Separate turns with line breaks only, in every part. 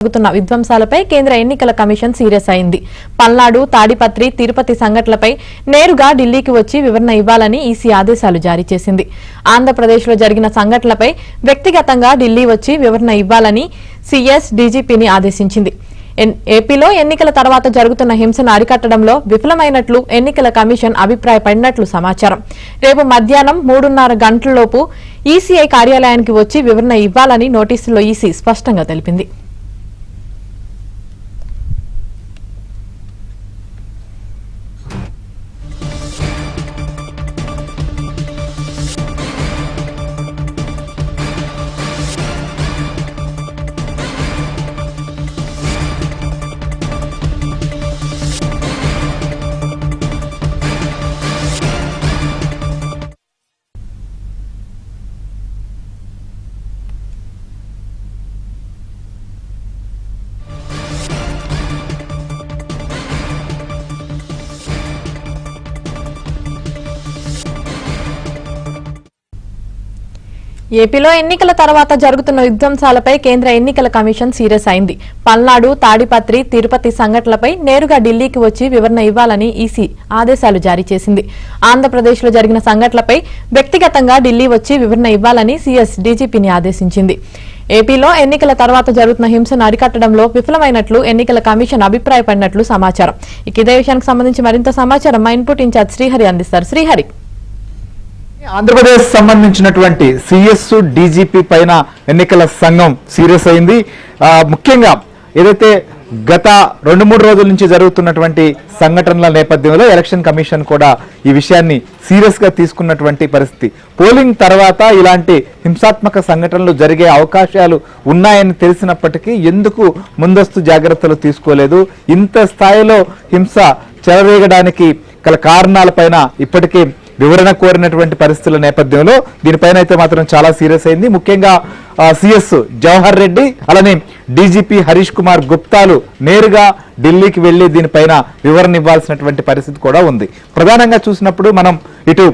జరుగుతున్న విధ్వంసాలపై కేంద్ర ఎన్నికల కమిషన్ సీరియస్ అయింది. పల్నాడు, తాడిపత్రి, తిరుపతి సంఘటనలపై నేరుగా ఢిల్లీకి వచ్చి వివరణ ఇవ్వాలని ఈసీ ఆదేశాలు జారీ చేసింది. ఆంధ్రప్రదేశ్లో జరిగిన సంఘటనలపై వ్యక్తిగతంగా ఢిల్లీ వచ్చి వివరణ ఇవ్వాలని సీఎస్ డీజీపీని ఆదేశించింది. ఏపీలో ఎన్నికల తర్వాత జరుగుతున్న హింసను అరికట్టడంలో విఫలమైనట్లు ఎన్నికల కమిషన్ అభిప్రాయపడినట్లు సమాచారం. రేపు మధ్యాహ్నం 3:30 గంటలలోపు ఈసీఐ కార్యాలయానికి వచ్చి వివరణ ఇవ్వాలని నోటీసులో ఈసీ స్పష్టంగా తెలిపింది. ఏపీలో ఎన్నికల తర్వాత జరుగుతున్న విధ్వంసాలపై కేంద్ర ఎన్నికల కమిషన్ సీరియస్ అయింది. పల్నాడు, తాడిపత్రి, తిరుపతి సంఘటనలపై నేరుగా ఢిల్లీకి వచ్చి వివరణ ఇవ్వాలని ఈసీ ఆదేశాలు జారీ చేసింది. ఆంధ్రప్రదేశ్లో జరిగిన సంఘటనలపై వ్యక్తిగతంగా ఢిల్లీ వచ్చి వివరణ ఇవ్వాలని సీఎస్ డీజీపీని ఆదేశించింది. ఏపీలో ఎన్నికల తర్వాత జరుగుతున్న హింసను అరికట్టడంలో విఫలమైనట్లు ఎన్నికల కమిషన్ అభిప్రాయపడినట్లు సమాచారం. ఇదే విషయానికి సంబంధించి మరింత సమాచారం మా ఇన్పుట్ ఇన్ఛార్జ్ శ్రీహరి అందిస్తారు. శ్రీహరి,
ఆంధ్రప్రదేశ్ సంబంధించినటువంటి సిఎస్ డీజీపీ పైన ఎన్నికల సంఘం సీరియస్ అయింది. ముఖ్యంగా ఏదైతే గత 2-3 రోజుల నుంచి జరుగుతున్నటువంటి సంఘటనల నేపథ్యంలో ఎలక్షన్ కమిషన్ కూడా ఈ విషయాన్ని సీరియస్ గా తీసుకున్నటువంటి పరిస్థితి. పోలింగ్ తర్వాత ఇలాంటి హింసాత్మక సంఘటనలు జరిగే అవకాశాలు ఉన్నాయని తెలిసినప్పటికీ ఎందుకు ముందస్తు జాగ్రత్తలు తీసుకోలేదు? ఇంత స్థాయిలో హింస చెలరేగడానికి గల కారణాలపైన ఇప్పటికే వివరణ కోరినటువంటి పరిస్థితుల నేపథ్యంలో దీనిపైన అయితే మాత్రం చాలా సీరియస్ అయింది. ముఖ్యంగా సిఎస్ జవహర్ రెడ్డి అలానే డీజీపీ హరీష్ కుమార్ గుప్తాలు నేరుగా ఢిల్లీకి వెళ్లి దీనిపైన వివరణ ఇవ్వాల్సినటువంటి పరిస్థితి కూడా ఉంది. ప్రధానంగా చూసినప్పుడు మనం ఇటు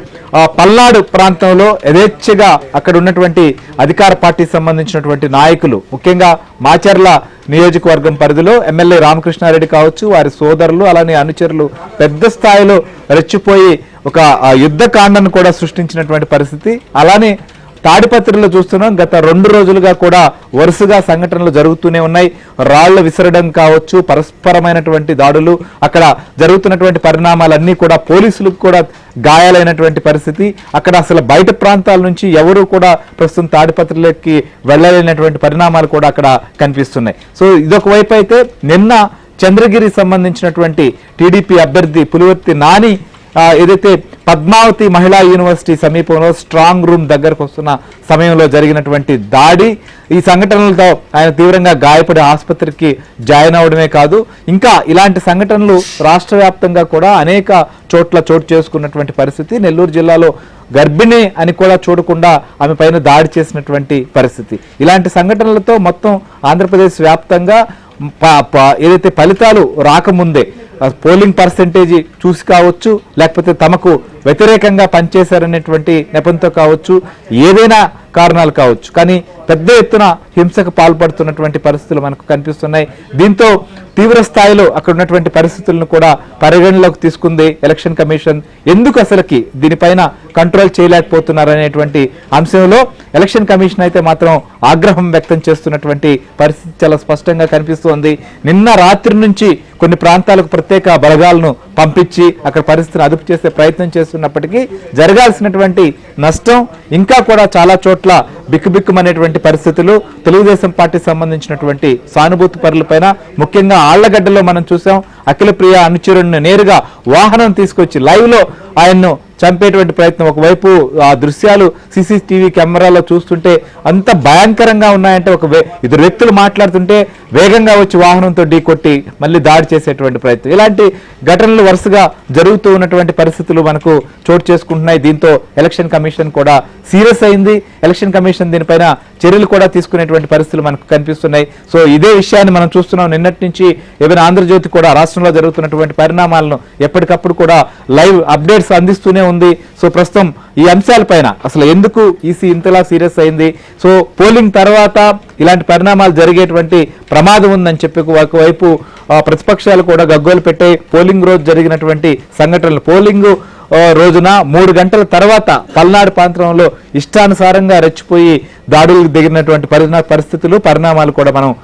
పల్నాడు ప్రాంతంలో యథేచ్ఛగా అక్కడ ఉన్నటువంటి అధికార పార్టీకి సంబంధించినటువంటి నాయకులు, ముఖ్యంగా మాచర్ల నియోజకవర్గం పరిధిలో ఎమ్మెల్యే రామకృష్ణారెడ్డి కావచ్చు, వారి సోదరులు అలానే అనుచరులు పెద్ద స్థాయిలో రెచ్చిపోయి ఒక యుద్ధకాండను కూడా సృష్టించినటువంటి పరిస్థితి. అలానే తాడిపత్రిలో చూస్తున్నాం, గత 2 రోజులుగా కూడా వరుసగా సంఘటనలు జరుగుతూనే ఉన్నాయి. రాళ్లు విసరడం కావచ్చు, పరస్పరమైనటువంటి దాడులు, అక్కడ జరుగుతున్నటువంటి పరిణామాలన్నీ కూడా పోలీసులకు కూడా గాయాలైనటువంటి పరిస్థితి. అక్కడ అసలు బయట ప్రాంతాల నుంచి ఎవరు కూడా ప్రస్తుతం తాడిపత్రిలోకి వెళ్ళలేనటువంటి పరిణామాలు కూడా అక్కడ కనిపిస్తున్నాయి. సో ఇదొక వైపు అయితే, నిన్న చంద్రగిరి సంబంధించినటువంటి టీడీపీ అభ్యర్థి పులివర్తి నాని ఏదైతే పద్మావతి మహిళా యూనివర్సిటీ సమీపంలో స్ట్రాంగ్ రూమ్ దగ్గరకు వస్తున్న సమయంలో జరిగినటువంటి దాడి, ఈ సంఘటనలతో ఆయన తీవ్రంగా గాయపడి ఆసుపత్రికి జాయిన్ అవడమే కాదు, ఇంకా ఇలాంటి సంఘటనలు రాష్ట్ర వ్యాప్తంగా కూడా అనేక చోట్ల చోటు చేసుకున్నటువంటి పరిస్థితి. నెల్లూరు జిల్లాలో గర్భిణి అని కూడా చూడకుండా ఆమె పైన దాడి చేసినటువంటి పరిస్థితి. ఇలాంటి సంఘటనలతో మొత్తం ఆంధ్రప్రదేశ్ వ్యాప్తంగా ఏదైతే ఫలితాలు రాకముందే పోలింగ్ పర్సెంటేజీ చూసి కావచ్చు, లేకపోతే తమకు వ్యతిరేకంగా పనిచేశారనేటువంటి నెపంతో కావచ్చు, ఏదైనా కారణాలు కావచ్చు, కానీ పెద్ద ఎత్తున హింసకు పాల్పడుతున్నటువంటి పరిస్థితులు మనకు కనిపిస్తున్నాయి. దీంతో తీవ్ర స్థాయిలో అక్కడ ఉన్నటువంటి పరిస్థితులను కూడా పరిగణలోకి తీసుకుంది ఎలక్షన్ కమిషన్. ఎందుకు అసలుకి దీనిపైన కంట్రోల్ చేయలేకపోతున్నారనేటువంటి అంశంలో ఎలక్షన్ కమిషన్ అయితే మాత్రం ఆగ్రహం వ్యక్తం చేస్తున్నటువంటి పరిస్థితి చాలా స్పష్టంగా కనిపిస్తోంది. నిన్న రాత్రి నుంచి కొన్ని ప్రాంతాలకు ప్రత్యేక బలగాలను పంపించి అక్కడ పరిస్థితిని అదుపు చేసే ప్రయత్నం చేస్తున్నప్పటికీ జరగాల్సినటువంటి నష్టం ఇంకా కూడా చాలా చోట్ల బిక్కుబిక్కుమనేటువంటి పరిస్థితులు. తెలుగుదేశం పార్టీ సంబంధించినటువంటి సానుభూతి పరులపైన, ముఖ్యంగా ఆళ్లగడ్డలో మనం చూసాం, అఖిలప్రియ అనుచరుడిని నేరుగా వాహనం తీసుకొచ్చి లైవ్ లో ఆయన్ను చంపేటువంటి ప్రయత్నం. ఒకవైపు ఆ దృశ్యాలు సీసీటీవీ కెమెరాలో చూస్తుంటే అంత భయంకరంగా ఉన్నాయంటే, ఇద్దరు వ్యక్తులు మాట్లాడుతుంటే వేగంగా వచ్చి వాహనంతో ఢీకొట్టి మళ్ళీ దాడి చేసేటువంటి ప్రయత్నం. ఇలాంటి ఘటనలు వరుసగా జరుగుతూ ఉన్నటువంటి పరిస్థితులు మనకు చోటు చేసుకుంటున్నాయి. దీంతో ఎలక్షన్ కమిషన్ కూడా సీరియస్ అయింది. ఎలక్షన్ కమిషన్ దీనిపైన చర్యలు కూడా తీసుకునేటువంటి పరిస్థితులు మనకు కనిపిస్తున్నాయి. సో ఇదే విషయాన్ని మనం చూస్తున్నాం. నిన్నటి నుంచి ఏమైనా ఆంధ్రజ్యోతి కూడా రాష్ట్రంలో జరుగుతున్నటువంటి పరిణామాలను ఎప్పటికప్పుడు కూడా లైవ్ అప్డేట్స్ అందిస్తూనే ఉంది. సో ప్రస్తుతం ఈ అంశాలపైన అసలు ఎందుకు ఈసీ ఇంతలా సీరియస్ అయింది, సో పోలింగ్ తర్వాత ఇలాంటి పరిణామాలు జరిగేటువంటి ప్రమాదం ఉందని చెప్పి ఒకవైపు ప్రతిపక్షాలు కూడా గగ్గోలు పెట్టే పోలింగ్ రోజు జరిగినటువంటి సంఘటనలు, పోలింగ్ రోజున 3 గంటల తర్వాత పల్నాడు ప్రాంతంలో ఇష్టానుసారంగా రెచ్చిపోయి దాడులకు దిగినటువంటి పరిస్థితులు పరిణామాలు కూడా మనం